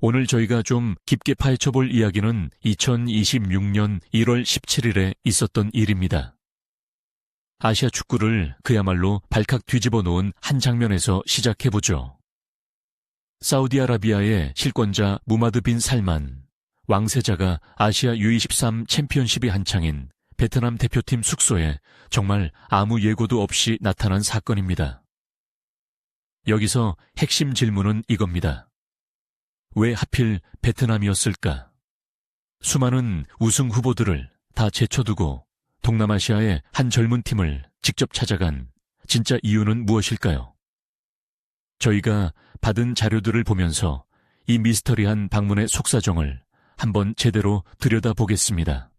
오늘 저희가 좀 깊게 파헤쳐 볼 이야기는 2026년 1월 17일에 있었던 일입니다. 아시아 축구를 그야말로 발칵 뒤집어 놓은 한 장면에서 시작해보죠. 사우디아라비아의 실권자 무마드 빈 살만, 왕세자가 아시아 U23 챔피언십이 한창인 베트남 대표팀 숙소에 정말 아무 예고도 없이 나타난 사건입니다. 여기서 핵심 질문은 이겁니다. 왜 하필 베트남이었을까? 수많은 우승 후보들을 다 제쳐두고 동남아시아의 한 젊은 팀을 직접 찾아간 진짜 이유는 무엇일까요? 저희가 받은 자료들을 보면서 이 미스터리한 방문의 속사정을 한번 제대로 들여다보겠습니다.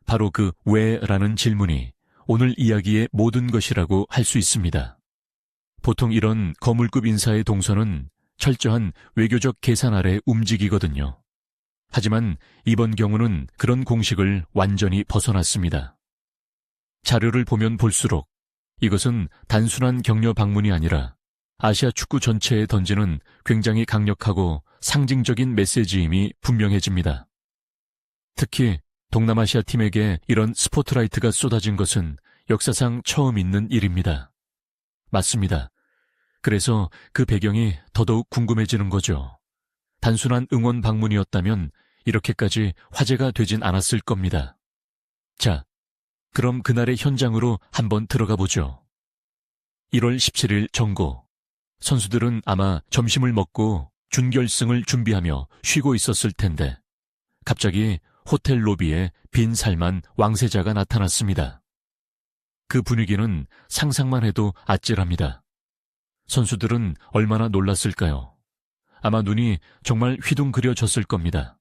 바로 그 왜라는 질문이 오늘 이야기의 모든 것이라고 할 수 있습니다. 보통 이런 거물급 인사의 동선은 철저한 외교적 계산 아래 움직이거든요. 하지만 이번 경우는 그런 공식을 완전히 벗어났습니다. 자료를 보면 볼수록 이것은 단순한 격려 방문이 아니라 아시아 축구 전체에 던지는 굉장히 강력하고 상징적인 메시지임이 분명해집니다. 특히 동남아시아 팀에게 이런 스포트라이트가 쏟아진 것은 역사상 처음 있는 일입니다. 맞습니다. 그래서 그 배경이 더더욱 궁금해지는 거죠. 단순한 응원 방문이었다면 이렇게까지 화제가 되진 않았을 겁니다. 자, 그럼 그날의 현장으로 한번 들어가 보죠. 1월 17일 정고. 선수들은 아마 점심을 먹고 준결승을 준비하며 쉬고 있었을 텐데 갑자기 호텔 로비에 빈 살만 왕세자가 나타났습니다. 그 분위기는 상상만 해도 아찔합니다. 선수들은 얼마나 놀랐을까요? 아마 눈이 정말 휘둥그려졌을 겁니다.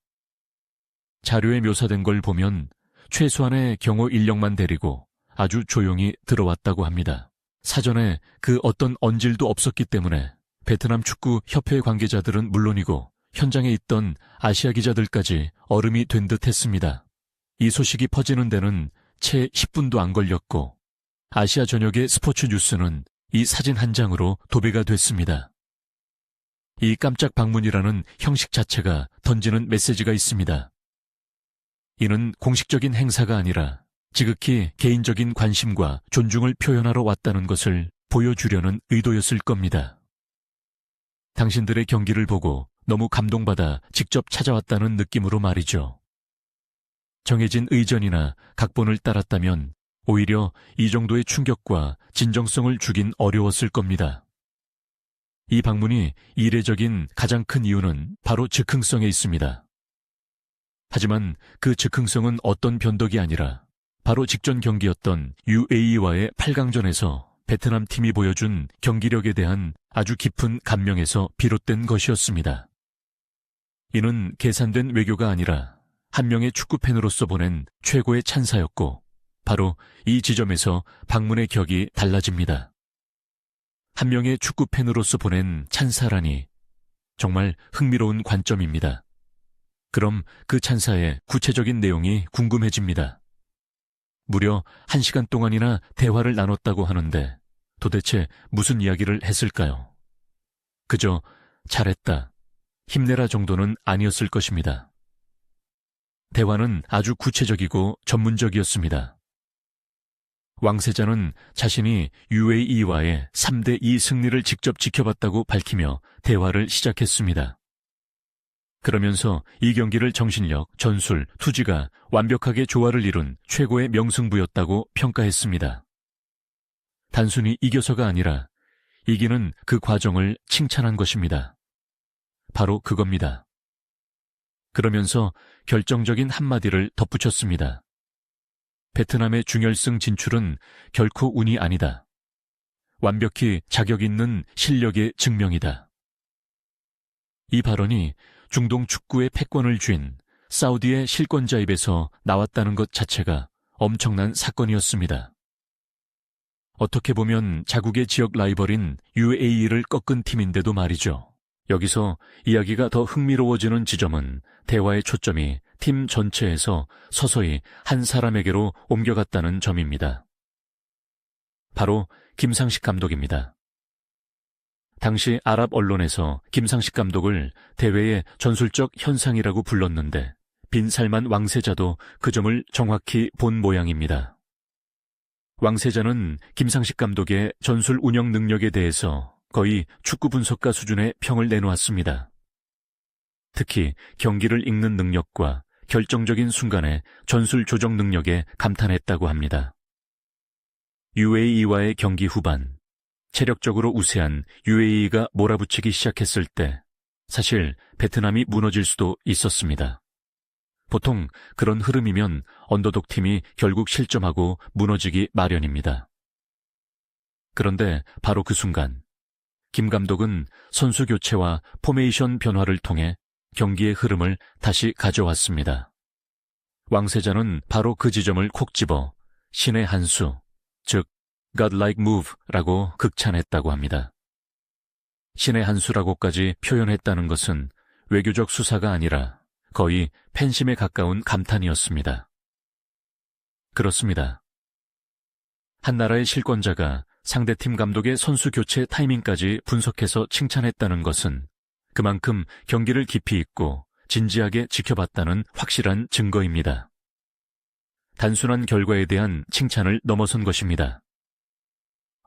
자료에 묘사된 걸 보면 최소한의 경호 인력만 데리고 아주 조용히 들어왔다고 합니다. 사전에 그 어떤 언질도 없었기 때문에 베트남 축구 협회 관계자들은 물론이고 현장에 있던 아시아 기자들까지 얼음이 된 듯 했습니다. 이 소식이 퍼지는 데는 채 10분도 안 걸렸고 아시아 전역의 스포츠 뉴스는 이 사진 한 장으로 도배가 됐습니다. 이 깜짝 방문이라는 형식 자체가 던지는 메시지가 있습니다. 이는 공식적인 행사가 아니라 지극히 개인적인 관심과 존중을 표현하러 왔다는 것을 보여주려는 의도였을 겁니다. 당신들의 경기를 보고 너무 감동받아 직접 찾아왔다는 느낌으로 말이죠. 정해진 의전이나 각본을 따랐다면 오히려 이 정도의 충격과 진정성을 주긴 어려웠을 겁니다. 이 방문이 이례적인 가장 큰 이유는 바로 즉흥성에 있습니다. 하지만 그 즉흥성은 어떤 변덕이 아니라 바로 직전 경기였던 UAE와의 8강전에서 베트남 팀이 보여준 경기력에 대한 아주 깊은 감명에서 비롯된 것이었습니다. 이는 계산된 외교가 아니라 한 명의 축구팬으로서 보낸 최고의 찬사였고 바로 이 지점에서 방문의 격이 달라집니다. 한 명의 축구팬으로서 보낸 찬사라니 정말 흥미로운 관점입니다. 그럼 그 찬사의 구체적인 내용이 궁금해집니다. 무려 1시간 동안이나 대화를 나눴다고 하는데 도대체 무슨 이야기를 했을까요? 그저 잘했다, 힘내라 정도는 아니었을 것입니다. 대화는 아주 구체적이고 전문적이었습니다. 왕세자는 자신이 UAE와의 3대2 승리를 직접 지켜봤다고 밝히며 대화를 시작했습니다. 그러면서 이 경기를 정신력, 전술, 투지가 완벽하게 조화를 이룬 최고의 명승부였다고 평가했습니다. 단순히 이겨서가 아니라 이기는 그 과정을 칭찬한 것입니다. 바로 그겁니다. 그러면서 결정적인 한마디를 덧붙였습니다. 베트남의 중결승 진출은 결코 운이 아니다. 완벽히 자격 있는 실력의 증명이다. 이 발언이 중동 축구의 패권을 쥔 사우디의 실권자 입에서 나왔다는 것 자체가 엄청난 사건이었습니다. 어떻게 보면 자국의 지역 라이벌인 UAE를 꺾은 팀인데도 말이죠. 여기서 이야기가 더 흥미로워지는 지점은 대화의 초점이 팀 전체에서 서서히 한 사람에게로 옮겨갔다는 점입니다. 바로 김상식 감독입니다. 당시 아랍 언론에서 김상식 감독을 대회의 전술적 현상이라고 불렀는데 빈살만 왕세자도 그 점을 정확히 본 모양입니다. 왕세자는 김상식 감독의 전술 운영 능력에 대해서 거의 축구 분석가 수준의 평을 내놓았습니다. 특히 경기를 읽는 능력과 결정적인 순간의 전술 조정 능력에 감탄했다고 합니다. UAE와의 경기 후반, 체력적으로 우세한 UAE가 몰아붙이기 시작했을 때 사실 베트남이 무너질 수도 있었습니다. 보통 그런 흐름이면 언더독 팀이 결국 실점하고 무너지기 마련입니다. 그런데 바로 그 순간 김 감독은 선수 교체와 포메이션 변화를 통해 경기의 흐름을 다시 가져왔습니다. 왕세자는 바로 그 지점을 콕 집어 신의 한 수, 즉 godlike move라고 극찬했다고 합니다. 신의 한 수라고까지 표현했다는 것은 외교적 수사가 아니라 거의 팬심에 가까운 감탄이었습니다. 그렇습니다. 한 나라의 실권자가 상대팀 감독의 선수 교체 타이밍까지 분석해서 칭찬했다는 것은 그만큼 경기를 깊이 있고 진지하게 지켜봤다는 확실한 증거입니다. 단순한 결과에 대한 칭찬을 넘어선 것입니다.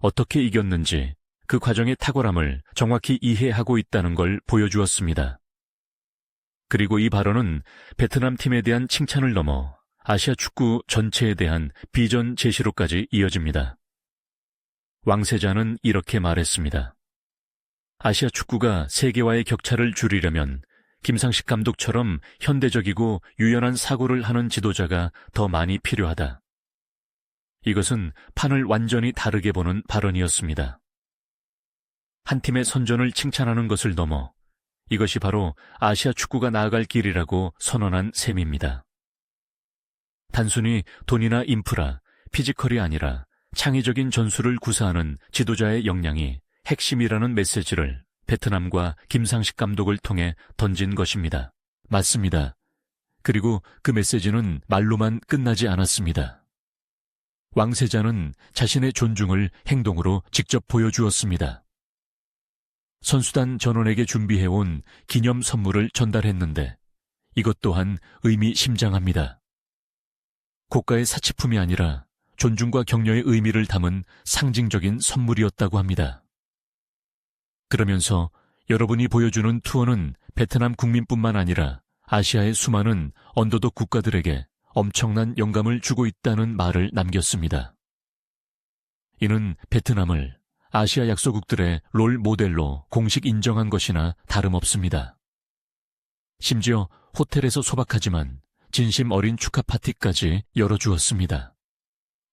어떻게 이겼는지 그 과정의 탁월함을 정확히 이해하고 있다는 걸 보여주었습니다. 그리고 이 발언은 베트남 팀에 대한 칭찬을 넘어 아시아 축구 전체에 대한 비전 제시로까지 이어집니다. 왕세자는 이렇게 말했습니다. 아시아 축구가 세계와의 격차를 줄이려면 김상식 감독처럼 현대적이고 유연한 사고를 하는 지도자가 더 많이 필요하다. 이것은 판을 완전히 다르게 보는 발언이었습니다. 한 팀의 선전을 칭찬하는 것을 넘어 이것이 바로 아시아 축구가 나아갈 길이라고 선언한 셈입니다. 단순히 돈이나 인프라, 피지컬이 아니라 창의적인 전술을 구사하는 지도자의 역량이 핵심이라는 메시지를 베트남과 김상식 감독을 통해 던진 것입니다. 맞습니다. 그리고 그 메시지는 말로만 끝나지 않았습니다. 왕세자는 자신의 존중을 행동으로 직접 보여주었습니다. 선수단 전원에게 준비해온 기념 선물을 전달했는데 이것 또한 의미심장합니다. 고가의 사치품이 아니라 존중과 격려의 의미를 담은 상징적인 선물이었다고 합니다. 그러면서 여러분이 보여주는 투어는 베트남 국민뿐만 아니라 아시아의 수많은 언더독 국가들에게 엄청난 영감을 주고 있다는 말을 남겼습니다. 이는 베트남을 아시아 약소국들의 롤 모델로 공식 인정한 것이나 다름없습니다. 심지어 호텔에서 소박하지만 진심 어린 축하 파티까지 열어주었습니다.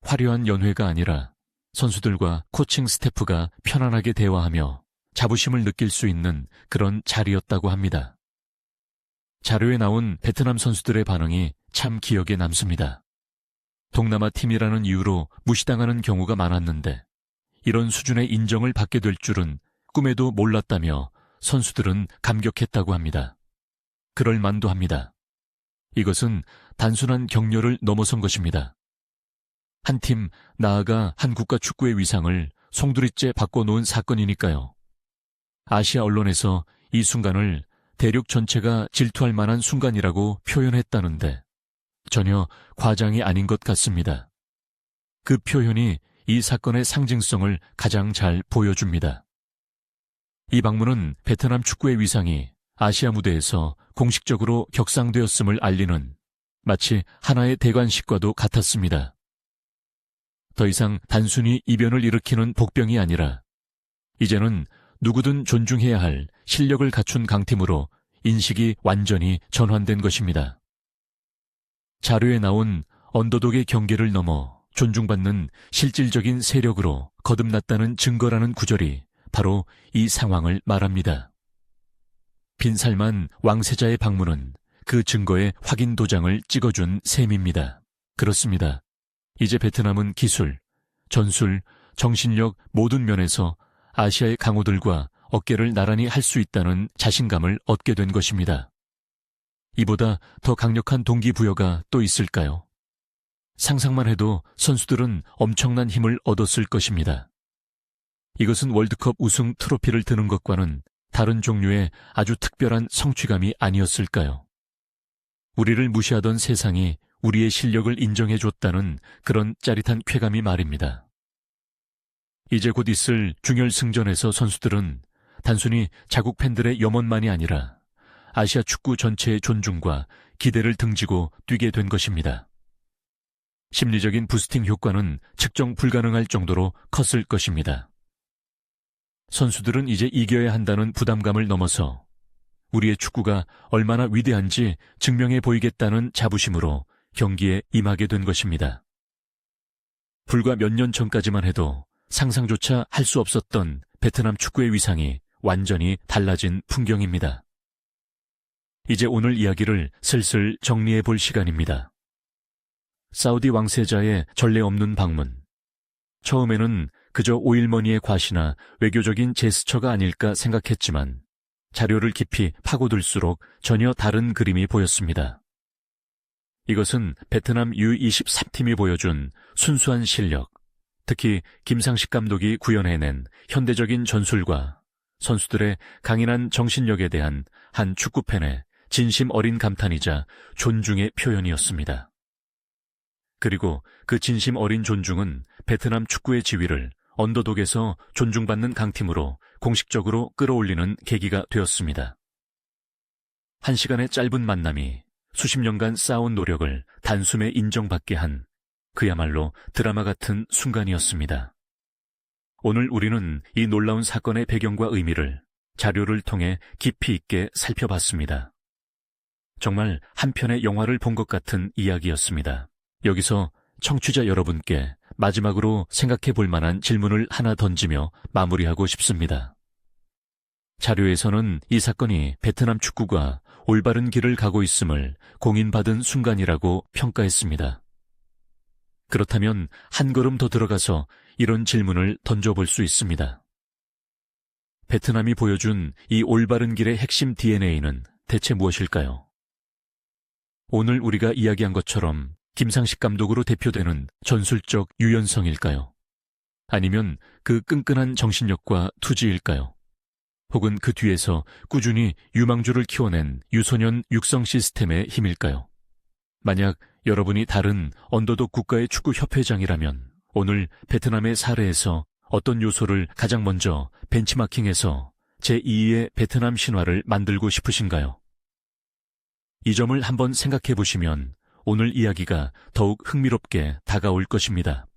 화려한 연회가 아니라 선수들과 코칭 스태프가 편안하게 대화하며 자부심을 느낄 수 있는 그런 자리였다고 합니다. 자료에 나온 베트남 선수들의 반응이 참 기억에 남습니다. 동남아 팀이라는 이유로 무시당하는 경우가 많았는데 이런 수준의 인정을 받게 될 줄은 꿈에도 몰랐다며 선수들은 감격했다고 합니다. 그럴 만도 합니다. 이것은 단순한 격려를 넘어선 것입니다. 한 팀, 나아가 한 국가 축구의 위상을 송두리째 바꿔놓은 사건이니까요. 아시아 언론에서 이 순간을 대륙 전체가 질투할 만한 순간이라고 표현했다는데 전혀 과장이 아닌 것 같습니다. 그 표현이 이 사건의 상징성을 가장 잘 보여줍니다. 이 방문은 베트남 축구의 위상이 아시아 무대에서 공식적으로 격상되었음을 알리는 마치 하나의 대관식과도 같았습니다. 더 이상 단순히 이변을 일으키는 복병이 아니라 이제는 누구든 존중해야 할 실력을 갖춘 강팀으로 인식이 완전히 전환된 것입니다. 자료에 나온 언더독의 경계를 넘어 존중받는 실질적인 세력으로 거듭났다는 증거라는 구절이 바로 이 상황을 말합니다. 빈살만 왕세자의 방문은 그 증거의 확인 도장을 찍어준 셈입니다. 그렇습니다. 이제 베트남은 기술, 전술, 정신력 모든 면에서 아시아의 강호들과 어깨를 나란히 할 수 있다는 자신감을 얻게 된 것입니다. 이보다 더 강력한 동기부여가 또 있을까요? 상상만 해도 선수들은 엄청난 힘을 얻었을 것입니다. 이것은 월드컵 우승 트로피를 드는 것과는 다른 종류의 아주 특별한 성취감이 아니었을까요? 우리를 무시하던 세상이 우리의 실력을 인정해줬다는 그런 짜릿한 쾌감이 말입니다. 이제 곧 있을 중결승전에서 선수들은 단순히 자국 팬들의 염원만이 아니라 아시아 축구 전체의 존중과 기대를 등지고 뛰게 된 것입니다. 심리적인 부스팅 효과는 측정 불가능할 정도로 컸을 것입니다. 선수들은 이제 이겨야 한다는 부담감을 넘어서 우리의 축구가 얼마나 위대한지 증명해 보이겠다는 자부심으로 경기에 임하게 된 것입니다. 불과 몇 년 전까지만 해도 상상조차 할 수 없었던 베트남 축구의 위상이 완전히 달라진 풍경입니다. 이제 오늘 이야기를 슬슬 정리해 볼 시간입니다. 사우디 왕세자의 전례 없는 방문. 처음에는 그저 오일머니의 과시나 외교적인 제스처가 아닐까 생각했지만 자료를 깊이 파고들수록 전혀 다른 그림이 보였습니다. 이것은 베트남 U23팀이 보여준 순수한 실력, 특히 김상식 감독이 구현해낸 현대적인 전술과 선수들의 강인한 정신력에 대한 한 축구팬의 진심 어린 감탄이자 존중의 표현이었습니다. 그리고 그 진심 어린 존중은 베트남 축구의 지위를 언더독에서 존중받는 강팀으로 공식적으로 끌어올리는 계기가 되었습니다. 한 시간의 짧은 만남이 수십 년간 쌓아온 노력을 단숨에 인정받게 한 그야말로 드라마 같은 순간이었습니다. 오늘 우리는 이 놀라운 사건의 배경과 의미를 자료를 통해 깊이 있게 살펴봤습니다. 정말 한 편의 영화를 본 것 같은 이야기였습니다. 여기서 청취자 여러분께 마지막으로 생각해 볼 만한 질문을 하나 던지며 마무리하고 싶습니다. 자료에서는 이 사건이 베트남 축구가 올바른 길을 가고 있음을 공인받은 순간이라고 평가했습니다. 그렇다면 한 걸음 더 들어가서 이런 질문을 던져볼 수 있습니다. 베트남이 보여준 이 올바른 길의 핵심 DNA는 대체 무엇일까요? 오늘 우리가 이야기한 것처럼 김상식 감독으로 대표되는 전술적 유연성일까요? 아니면 그 끈끈한 정신력과 투지일까요? 혹은 그 뒤에서 꾸준히 유망주를 키워낸 유소년 육성 시스템의 힘일까요? 만약 여러분이 다른 언더독 국가의 축구협회장이라면 오늘 베트남의 사례에서 어떤 요소를 가장 먼저 벤치마킹해서 제2의 베트남 신화를 만들고 싶으신가요? 이 점을 한번 생각해 보시면 오늘 이야기가 더욱 흥미롭게 다가올 것입니다.